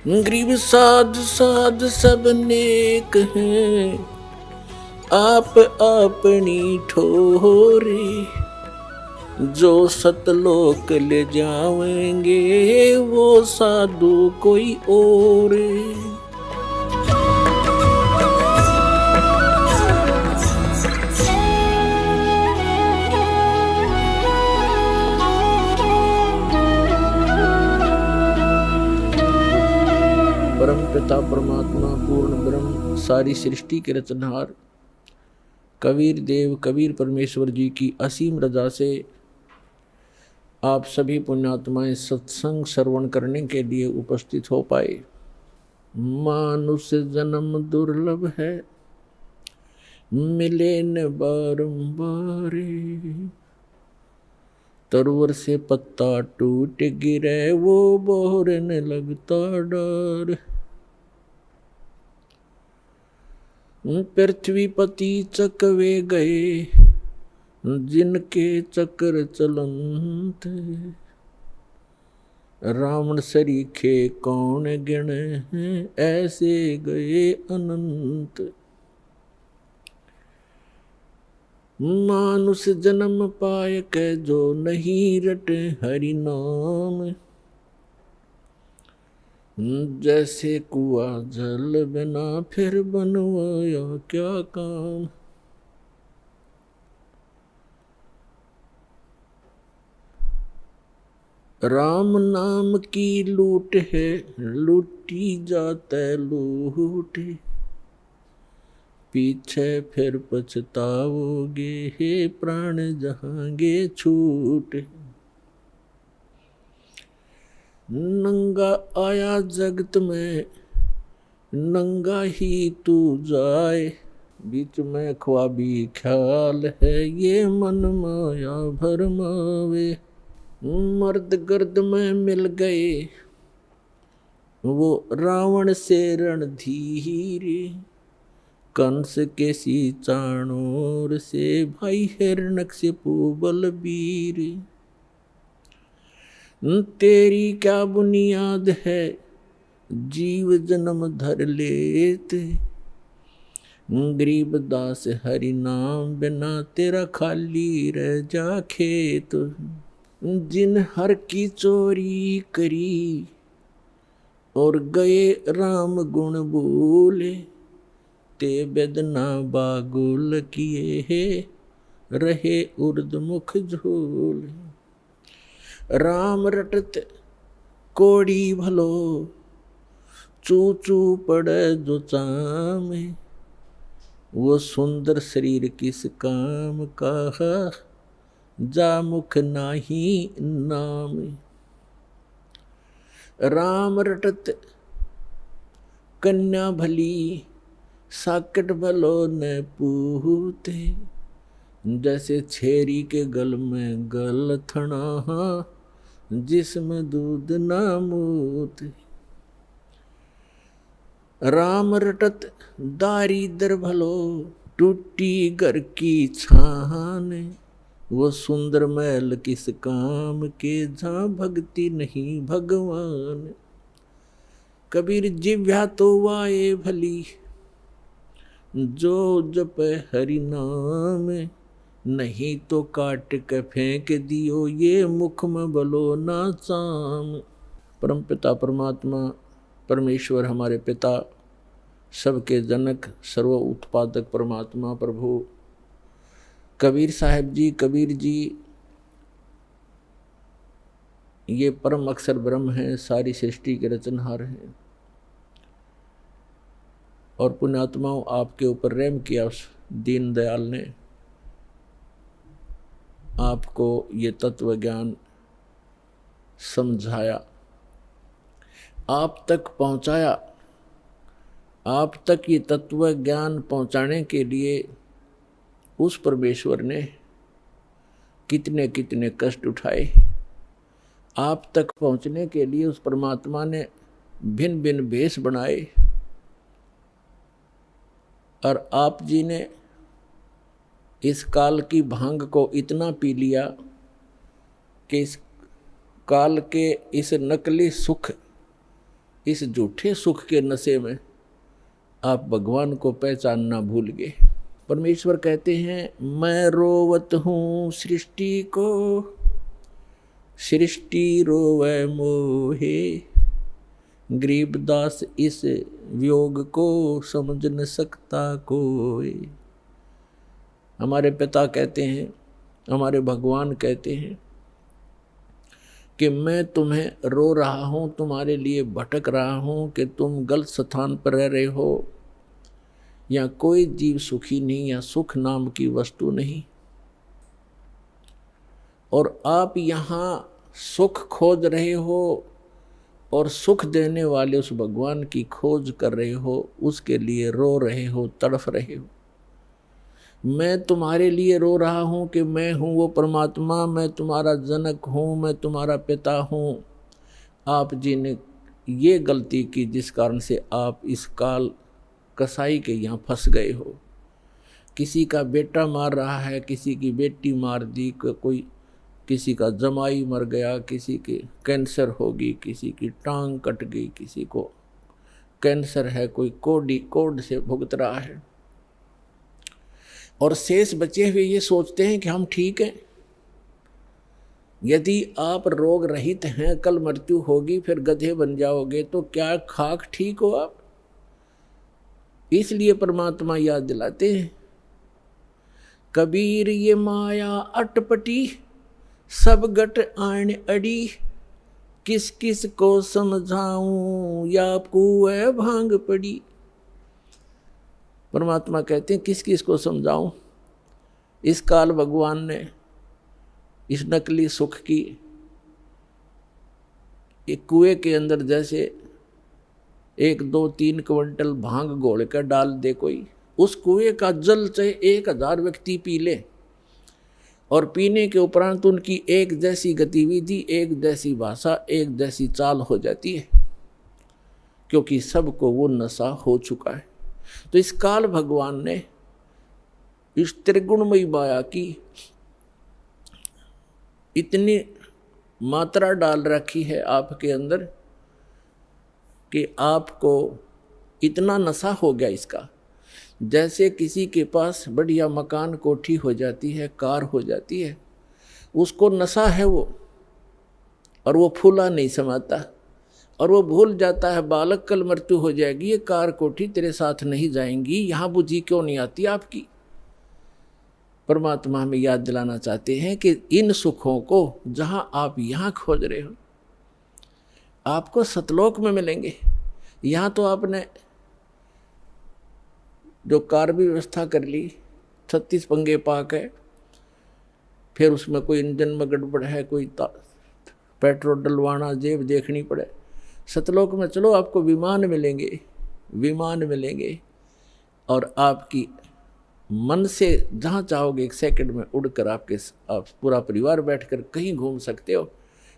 गरीब साध साध सब नेक हैं, आप अपनी ठोरे। जो सतलोक ले जाएंगे वो साधु कोई और। परम पिता परमात्मा पूर्ण ब्रह्म सारी सृष्टि के रचनहार कबीर देव कबीर परमेश्वर जी की असीम रजा से आप सभी पुण्यात्माएं सत्संग श्रवण करने के लिए उपस्थित हो पाए। मानुष जन्म दुर्लभ है, मिले न बारंबार। तरवर से पत्ता टूट गिरे वो बोहरने लगता डर। पृथ्वीपति चकवे गए जिनके चक्र चलंत। रावण सरीखे कौन गिने हैं, ऐसे गए अनंत। मानुष जन्म पाए के जो नहीं रटे हरि नाम। जैसे कुआ जल बिना फिर बनवाया क्या काम। राम नाम की लूट है, लूटी जाते लूट। पीछे फिर पछताओगे, हे प्राण जहांगे छूट। नंगा आया जगत में, नंगा ही तू जाए। बीच में ख्वाबी ख्याल है, ये मन माया भरमावे। मर्द गर्द में मिल गए वो रावण से रणधीर। कंस के सी चाणोर से भाई हिरण्यकशिपु बलबीर। तेरी क्या बुनियाद है, जीव जन्म धर लेते। गरीब दास हरि नाम बिना तेरा खाली रह जा खेत। जिन हर की चोरी करी और गए राम गुण बोले। ते बेदना बागुल किए है, रहे उर्द मुख झोले। राम रटत कोड़ी भलो, चू चू पड़े जो चाम। वो सुंदर शरीर किस काम का, जा मुख नाही नाम। राम रटत कन्या भली, साकट भलो न पूते। जैसे छेरी के गल में गल थना, जिसमें दूध ना मूत। राम रटत दारिद्र भलो, टूटी घर की छान। वो सुंदर महल किस काम के, जहाँ भक्ति नहीं भगवान। कबीर जिव्या तो वाए भली, जो जप हरि नाम। नहीं तो काट के फेंक दियो, ये मुख में बलो ना चाम। परम पिता परमात्मा परमेश्वर हमारे पिता, सबके जनक सर्व उत्पादक परमात्मा प्रभु कबीर साहब जी, कबीर जी ये परम अक्षर ब्रह्म हैं, सारी सृष्टि के रचनहार हैं। और पुण्यात्माओं, आपके ऊपर रहम किया उस दीन दयाल ने, आपको ये तत्व ज्ञान समझाया, आप तक पहुंचाया। आप तक ये तत्व ज्ञान पहुंचाने के लिए उस परमेश्वर ने कितने कितने कष्ट उठाए। आप तक पहुंचने के लिए उस परमात्मा ने भिन्न भिन्न भेष बनाए। और आप जी ने इस काल की भांग को इतना पी लिया कि इस काल के इस नकली सुख, इस झूठे सुख के नशे में आप भगवान को पहचानना भूल गए। परमेश्वर कहते हैं, मैं रोवत हूँ सृष्टि को, सृष्टि रोवे मोहे, गरीबदास इस वियोग को समझ न सकता कोई। हमारे पिता कहते हैं, हमारे भगवान कहते हैं कि मैं तुम्हें रो रहा हूँ, तुम्हारे लिए भटक रहा हूँ कि तुम गलत स्थान पर रह रहे हो। या कोई जीव सुखी नहीं, या सुख नाम की वस्तु नहीं, और आप यहाँ सुख खोज रहे हो और सुख देने वाले उस भगवान की खोज कर रहे हो, उसके लिए रो रहे हो, तड़फ रहे हो। मैं तुम्हारे लिए रो रहा हूँ कि मैं हूँ वो परमात्मा, मैं तुम्हारा जनक हूँ, मैं तुम्हारा पिता हूँ। आप जी ने ये गलती की जिस कारण से आप इस काल कसाई के यहाँ फंस गए हो। किसी का बेटा मार रहा है, किसी की बेटी मार दी, कोई किसी का जमाई मर गया, किसी के कैंसर होगी, किसी की टांग कट गई, किसी को कैंसर है, कोई कोड से भुगत रहा है, और शेष बचे हुए ये सोचते हैं कि हम ठीक हैं। यदि आप रोग रहित हैं, कल मृत्यु होगी, फिर गधे बन जाओगे, तो क्या खाक ठीक हो आप? इसलिए परमात्मा याद दिलाते हैं, कबीर ये माया अटपटी, सब गट आन अड़ी, किस किस को समझाऊं, या कुएं भांग पड़ी। परमात्मा कहते हैं, किस किस को समझाऊं। इस काल भगवान ने इस नकली सुख की एक कुएं के अंदर जैसे 1, 2, 3 क्विंटल भांग घोल कर डाल दे कोई, उस कुएं का जल चाहे 1000 व्यक्ति पी ले, और पीने के उपरांत उनकी एक जैसी गतिविधि, एक जैसी भाषा, एक जैसी चाल हो जाती है, क्योंकि सबको वो नशा हो चुका है। तो इस काल भगवान ने इस त्रिगुणमयी माया की इतनी मात्रा डाल रखी है आपके अंदर कि आपको इतना नशा हो गया इसका। जैसे किसी के पास बढ़िया मकान, कोठी हो जाती है, कार हो जाती है, उसको नशा है वो, और वो फूला नहीं समाता, और वो भूल जाता है बालक कल मृत्यु हो जाएगी, ये कार कोठी तेरे साथ नहीं जाएंगी, यहाँ बुद्धि क्यों नहीं आती आपकी। परमात्मा हमें याद दिलाना चाहते हैं कि इन सुखों को जहाँ आप यहाँ खोज रहे हो, आपको सतलोक में मिलेंगे। यहाँ तो आपने जो कार भी व्यवस्था कर ली, 36 पंगे पाक है, फिर उसमें कोई इंजन में गड़बड़ है, कोई पेट्रोल डलवाना, जेब देखनी पड़े। सतलोक में चलो, आपको विमान मिलेंगे, विमान मिलेंगे, और आपकी मन से जहाँ चाहोगे 1 सेकंड में उड़कर आप पूरा परिवार बैठकर कहीं घूम सकते हो।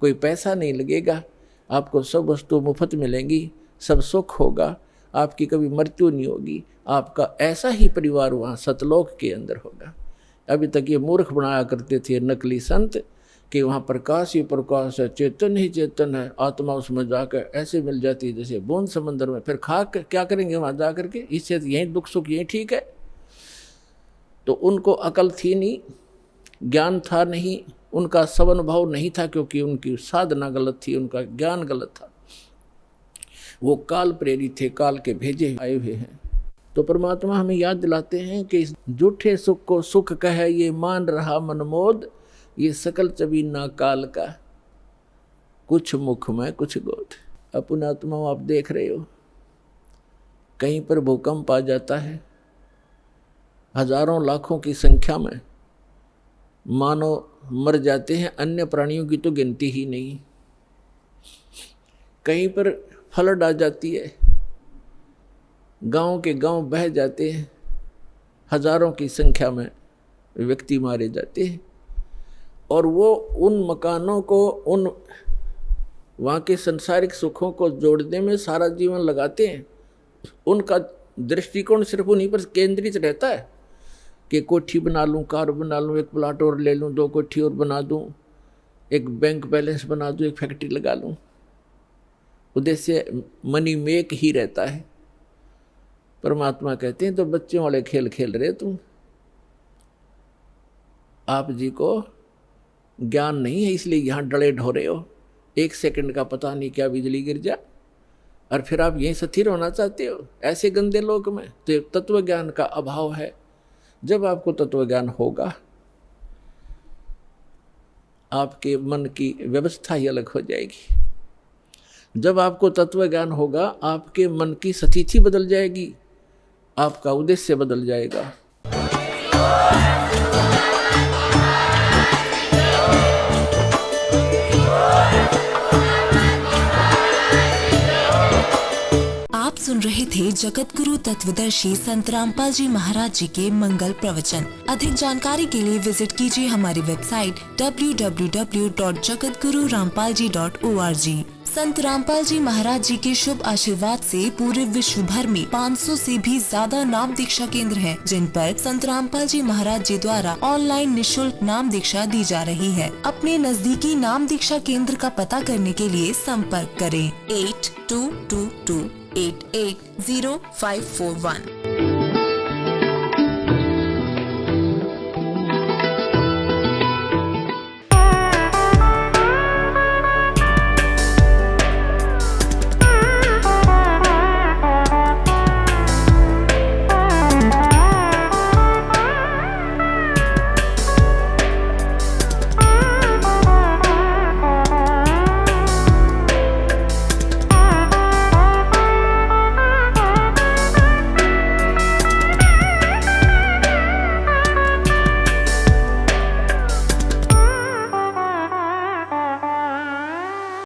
कोई पैसा नहीं लगेगा, आपको सब वस्तु मुफ्त मिलेंगी, सब सुख होगा, आपकी कभी मृत्यु नहीं होगी। आपका ऐसा ही परिवार वहाँ सतलोक के अंदर होगा। अभी तक ये मूर्ख बनाया करते थे नकली संत कि वहाँ प्रकाश ही प्रकाश है, चेतन ही चेतन है, आत्मा उसमें जाकर ऐसे मिल जाती है जैसे बूंद समंदर में। फिर खाक क्या करेंगे वहाँ जा करके, इससे यहीं दुख सुख यहीं ठीक है। तो उनको अकल थी नहीं, ज्ञान था नहीं, उनका सवन भाव नहीं था, क्योंकि उनकी साधना गलत थी, उनका ज्ञान गलत था। वो काल प्रेरित थे, काल के भेजे आए हुए हैं। तो परमात्मा हमें याद दिलाते हैं कि इस झूठे सुख को सुख कहे ये मान रहा मनमोद, ये सकल चबीना काल का, कुछ मुख में कुछ गोद। अपने आत्माओं आप देख रहे हो, कहीं पर भूकंप आ जाता है, हजारों लाखों की संख्या में मानव मर जाते हैं, अन्य प्राणियों की तो गिनती ही नहीं। कहीं पर फ्लड आ जाती है, गांव के गांव बह जाते हैं, हजारों की संख्या में व्यक्ति मारे जाते हैं, और वो उन मकानों को, उन वहाँ के संसारिक सुखों को जोड़ने में सारा जीवन लगाते हैं। उनका दृष्टिकोण सिर्फ उन्हीं पर केंद्रित रहता है कि कोठी बना लूँ, कार बना लूँ, 1 प्लाट और ले लूँ, 2 कोठी और बना दूँ, एक बैंक बैलेंस बना दूँ, एक फैक्ट्री लगा लूँ। उद्देश्य मणिमेक ही रहता है। परमात्मा कहते हैं तो बच्चों वाले खेल खेल रहे तुम, आप जी को ज्ञान नहीं है इसलिए यहाँ डले ढोरे हो, 1 सेकंड का पता नहीं क्या बिजली गिर जा और फिर आप यहीं स्थिर होना चाहते हो ऐसे गंदे लोक में। तो तत्व ज्ञान का अभाव है। जब आपको तत्व ज्ञान होगा आपके मन की व्यवस्था ही अलग हो जाएगी। जब आपको तत्व ज्ञान होगा आपके मन की स्थिति बदल जाएगी, आपका उद्देश्य बदल जाएगा। आप सुन रहे थे जगत गुरु तत्वदर्शी संत रामपाल जी महाराज जी के मंगल प्रवचन। अधिक जानकारी के लिए विजिट कीजिए हमारी वेबसाइट www.jagatgururampalji.org। संत रामपाल जी महाराज जी के शुभ आशीर्वाद से पूरे विश्व भर में 500 से भी ज्यादा नाम दीक्षा केंद्र हैं, जिन पर संत रामपाल जी महाराज जी द्वारा ऑनलाइन निशुल्क नाम दीक्षा दी जा रही है। अपने नजदीकी नाम दीक्षा केंद्र का पता करने के लिए संपर्क करें 8222880541।